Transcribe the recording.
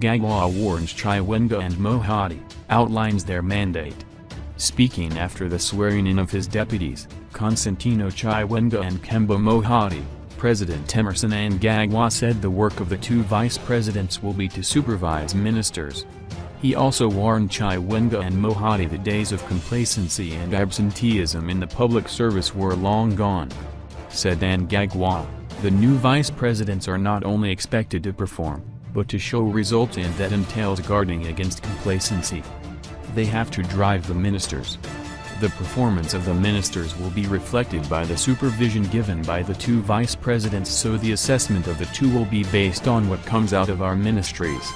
Gagwa warns Chiwenga and Mohadi, outlines their mandate. Speaking after the swearing-in of his deputies, Constantino Chiwenga and Kemba Mohadi, President Emmerson Mnangagwa said the work of the two vice presidents will be to supervise ministers. He also warned Chiwenga and Mohadi the days of complacency and absenteeism in the public service were long gone. Said Mnangagwa, the new vice presidents are not only expected to perform, but to show results, and that entails guarding against complacency. They have to drive the ministers. The performance of the ministers will be reflected by the supervision given by the two vice presidents, so the assessment of the two will be based on what comes out of our ministries.